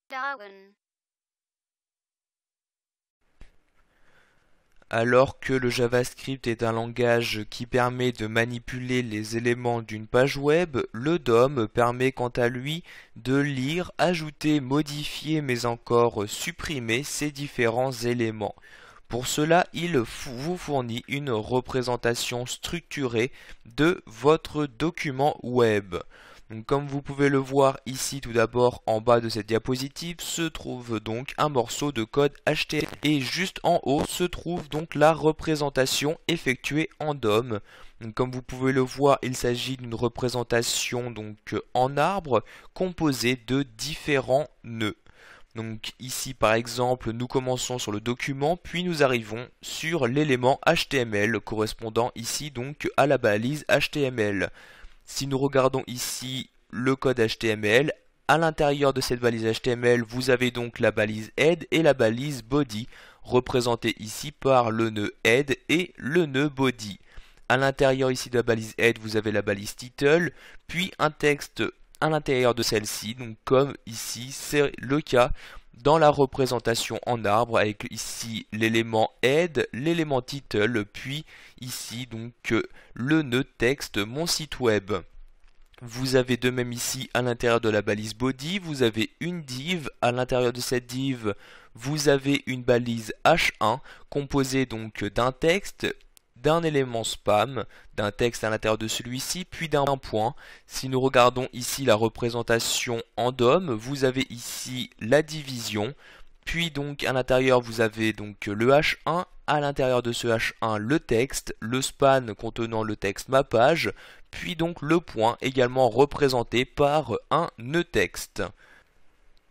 Darwin. Alors que le JavaScript est un langage qui permet de manipuler les éléments d'une page web, le DOM permet quant à lui de lire, ajouter, modifier mais encore supprimer ces différents éléments. Pour cela, il vous fournit une représentation structurée de votre document web. Donc, comme vous pouvez le voir ici, tout d'abord en bas de cette diapositive se trouve donc un morceau de code HTML et juste en haut se trouve donc la représentation effectuée en DOM. Donc, comme vous pouvez le voir, il s'agit d'une représentation donc en arbre composée de différents nœuds. Donc ici par exemple nous commençons sur le document puis nous arrivons sur l'élément HTML correspondant ici donc à la balise HTML. Si nous regardons ici le code HTML, à l'intérieur de cette balise HTML, vous avez donc la balise head et la balise body, représentées ici par le nœud head et le nœud body. À l'intérieur ici de la balise head, vous avez la balise title, puis un texte à l'intérieur de celle-ci, donc comme ici c'est le cas dans la représentation en arbre avec ici l'élément head, l'élément title, puis ici donc le nœud texte mon site web. Vous avez de même ici à l'intérieur de la balise body, vous avez une div, à l'intérieur de cette div vous avez une balise h1 composée donc d'un texte, d'un élément spam, d'un texte à l'intérieur de celui-ci, puis d'un point. Si nous regardons ici la représentation en DOM, vous avez ici la division, puis donc à l'intérieur vous avez donc le H1, à l'intérieur de ce H1 le texte, le span contenant le texte ma page, puis donc le point également représenté par un nœud texte.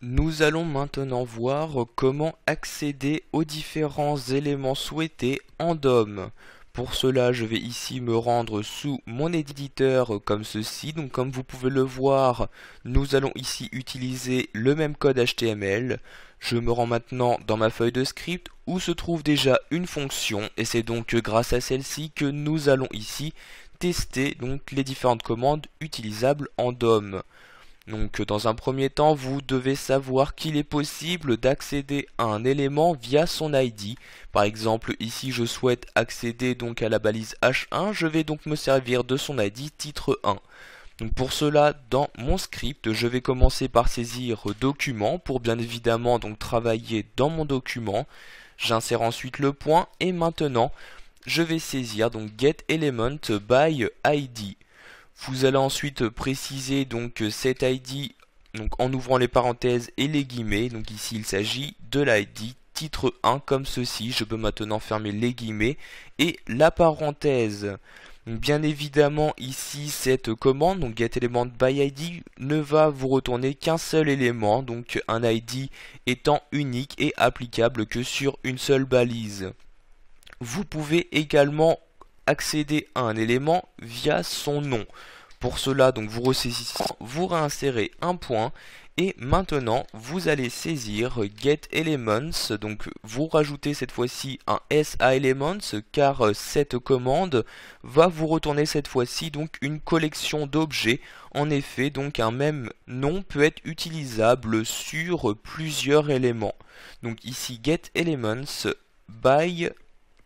Nous allons maintenant voir comment accéder aux différents éléments souhaités en DOM. Pour cela, je vais ici me rendre sous mon éditeur comme ceci. Donc comme vous pouvez le voir, nous allons ici utiliser le même code HTML. Je me rends maintenant dans ma feuille de script où se trouve déjà une fonction et c'est donc grâce à celle-ci que nous allons ici tester donc les différentes commandes utilisables en DOM. Donc dans un premier temps, vous devez savoir qu'il est possible d'accéder à un élément via son ID. Par exemple, ici je souhaite accéder donc à la balise H1, je vais donc me servir de son ID titre 1. Donc pour cela, dans mon script, je vais commencer par saisir document pour bien évidemment donc travailler dans mon document. J'insère ensuite le point et maintenant je vais saisir donc getElement by ID. Vous allez ensuite préciser donc cet ID donc en ouvrant les parenthèses et les guillemets. Donc ici il s'agit de l'ID titre 1 comme ceci. Je peux maintenant fermer les guillemets et la parenthèse. Donc bien évidemment ici cette commande donc getElementById ne va vous retourner qu'un seul élément, donc un ID étant unique et applicable que sur une seule balise. Vous pouvez également accéder à un élément via son nom. Pour cela, donc vous ressaisissez, vous réinsérez un point et maintenant vous allez saisir getElements. Donc vous rajoutez cette fois-ci un S à elements car cette commande va vous retourner cette fois-ci donc une collection d'objets. En effet, donc un même nom peut être utilisable sur plusieurs éléments. Donc ici getElements by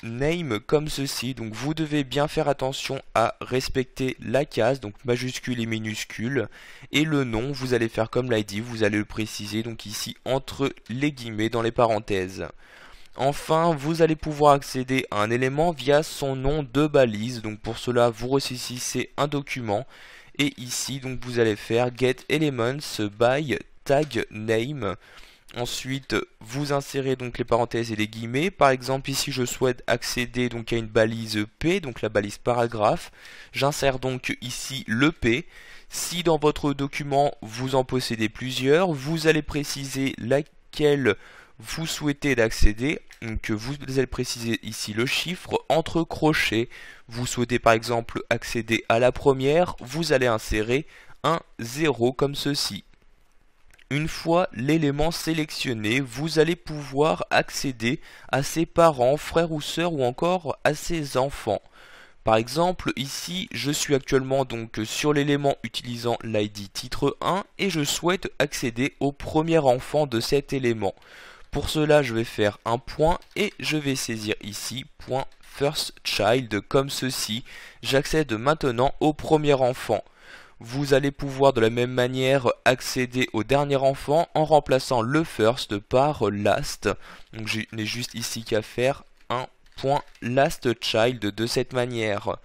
name comme ceci. Donc vous devez bien faire attention à respecter la case, donc majuscule et minuscule, et le nom vous allez faire comme l'ID, vous allez le préciser donc ici entre les guillemets dans les parenthèses. Enfin, vous allez pouvoir accéder à un élément via son nom de balise. Donc pour cela, vous ressaisissez un document et ici donc vous allez faire getElements by tag name. Ensuite, vous insérez donc les parenthèses et les guillemets. Par exemple, ici, je souhaite accéder donc à une balise P, donc la balise paragraphe. J'insère donc ici le P. Si dans votre document, vous en possédez plusieurs, vous allez préciser laquelle vous souhaitez d'accéder. Donc, vous allez préciser ici le chiffre entre crochets. Vous souhaitez par exemple accéder à la première, vous allez insérer un 0 comme ceci. Une fois l'élément sélectionné, vous allez pouvoir accéder à ses parents, frères ou sœurs ou encore à ses enfants. Par exemple, ici, je suis actuellement donc sur l'élément utilisant l'ID titre 1 et je souhaite accéder au premier enfant de cet élément. Pour cela, je vais faire un point et je vais saisir ici point first child comme ceci. J'accède maintenant au premier enfant. Vous allez pouvoir de la même manière accéder au dernier enfant en remplaçant le first par last. Donc je n'ai juste ici qu'à faire un point last child de cette manière.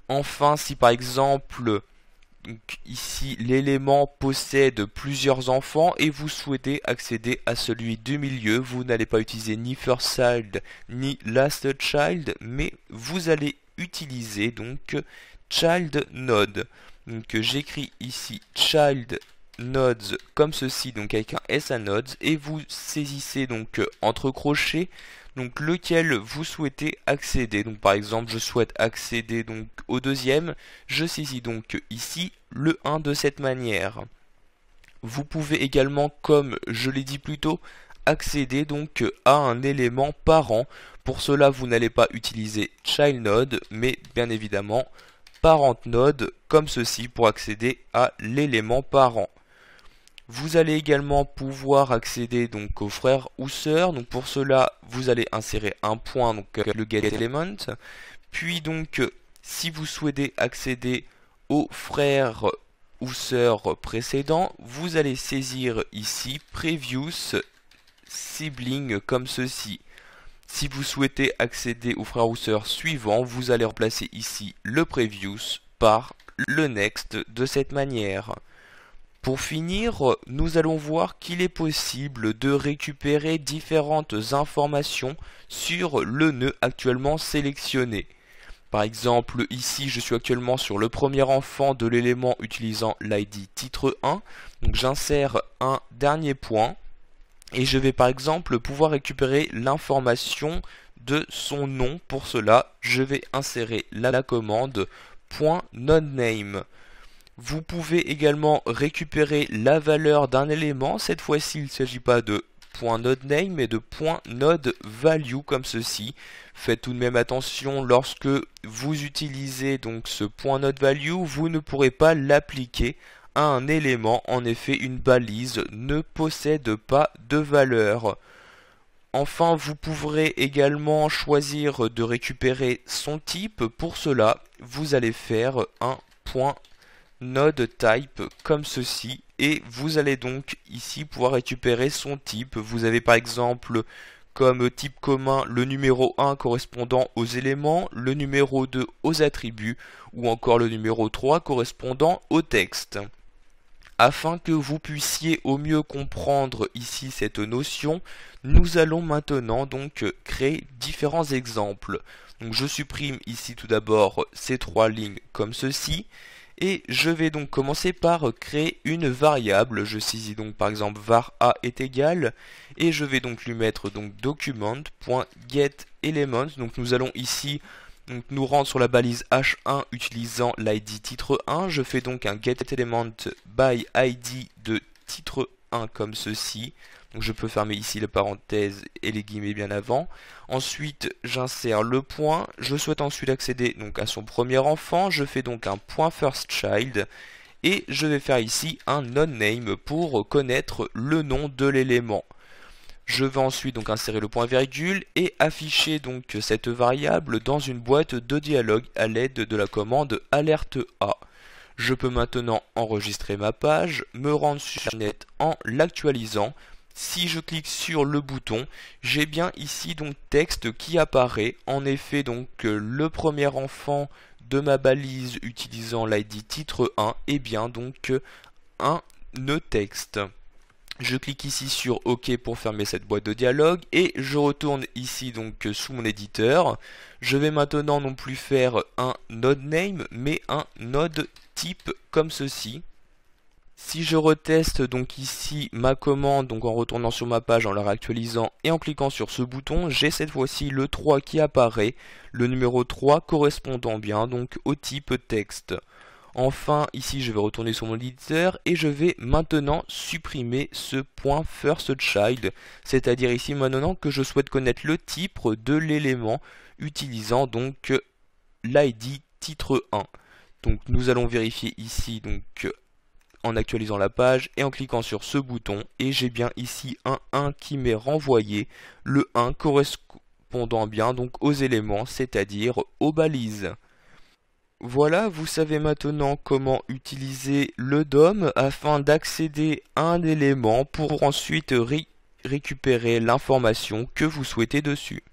Enfin, si par exemple ici l'élément possède plusieurs enfants et vous souhaitez accéder à celui du milieu, vous n'allez pas utiliser ni first child ni last child, mais vous allez utiliser donc child node. Donc j'écris ici child nodes comme ceci, donc avec un S à nodes, et vous saisissez donc entre crochets donc lequel vous souhaitez accéder. Donc par exemple je souhaite accéder donc au deuxième, je saisis donc ici le 1 de cette manière. Vous pouvez également, comme je l'ai dit plus tôt, accéder donc à un élément parent. Pour cela vous n'allez pas utiliser child node mais bien évidemment parent node comme ceci pour accéder à l'élément parent. Vous allez également pouvoir accéder donc aux frères ou sœurs. Donc pour cela, vous allez insérer un point, donc le get element. Puis donc, si vous souhaitez accéder aux frères ou sœurs précédents, vous allez saisir ici previous sibling comme ceci. Si vous souhaitez accéder aux frères ou sœurs suivants, vous allez remplacer ici le previous par le next de cette manière. Pour finir, nous allons voir qu'il est possible de récupérer différentes informations sur le nœud actuellement sélectionné. Par exemple, ici je suis actuellement sur le premier enfant de l'élément utilisant l'ID titre 1. Donc j'insère un dernier point et je vais par exemple pouvoir récupérer l'information de son nom. Pour cela, je vais insérer la commande .nodename. Vous pouvez également récupérer la valeur d'un élément. Cette fois-ci, il ne s'agit pas de .nodename mais de .nodevalue comme ceci. Faites tout de même attention, lorsque vous utilisez donc ce .nodevalue, vous ne pourrez pas l'appliquer à un élément. En effet, une balise ne possède pas de valeur. Enfin, vous pourrez également choisir de récupérer son type. Pour cela, vous allez faire un .node type comme ceci et vous allez donc ici pouvoir récupérer son type. Vous avez par exemple comme type commun le numéro 1 correspondant aux éléments, le numéro 2 aux attributs ou encore le numéro 3 correspondant au texte. Afin que vous puissiez au mieux comprendre ici cette notion, nous allons maintenant donc créer différents exemples. Donc je supprime ici tout d'abord ces trois lignes comme ceci. Et je vais donc commencer par créer une variable. Je saisis donc par exemple var a est égal et je vais donc lui mettre donc document.getElement. Donc nous allons ici donc nous rendre sur la balise h1 utilisant l'id titre 1. Je fais donc un getElement by id de titre 1 comme ceci. Donc je peux fermer ici la parenthèse et les guillemets bien avant. Ensuite, j'insère le point. Je souhaite ensuite accéder donc à son premier enfant. Je fais donc un point first child et je vais faire ici un nodename pour connaître le nom de l'élément. Je vais ensuite donc insérer le point virgule et afficher donc cette variable dans une boîte de dialogue à l'aide de la commande alerte A. Je peux maintenant enregistrer ma page, me rendre sur Internet en l'actualisant. Si je clique sur le bouton, j'ai bien ici donc texte qui apparaît. En effet, donc le premier enfant de ma balise utilisant l'ID titre 1 est bien donc un nœud texte. Je clique ici sur OK pour fermer cette boîte de dialogue et je retourne ici donc sous mon éditeur. Je vais maintenant non plus faire un nodename mais un node type comme ceci. Si je reteste donc ici ma commande, donc en retournant sur ma page, en la réactualisant et en cliquant sur ce bouton, j'ai cette fois-ci le 3 qui apparaît, le numéro 3 correspondant bien donc au type texte. Enfin, ici je vais retourner sur mon éditeur et je vais maintenant supprimer ce point first child, c'est-à-dire ici maintenant que je souhaite connaître le type de l'élément utilisant donc l'ID titre 1. Donc nous allons vérifier ici en actualisant la page et en cliquant sur ce bouton, et j'ai bien ici un 1 qui m'est renvoyé, le 1 correspondant bien donc aux éléments, c'est-à-dire aux balises. Voilà, vous savez maintenant comment utiliser le DOM afin d'accéder à un élément pour ensuite récupérer l'information que vous souhaitez dessus.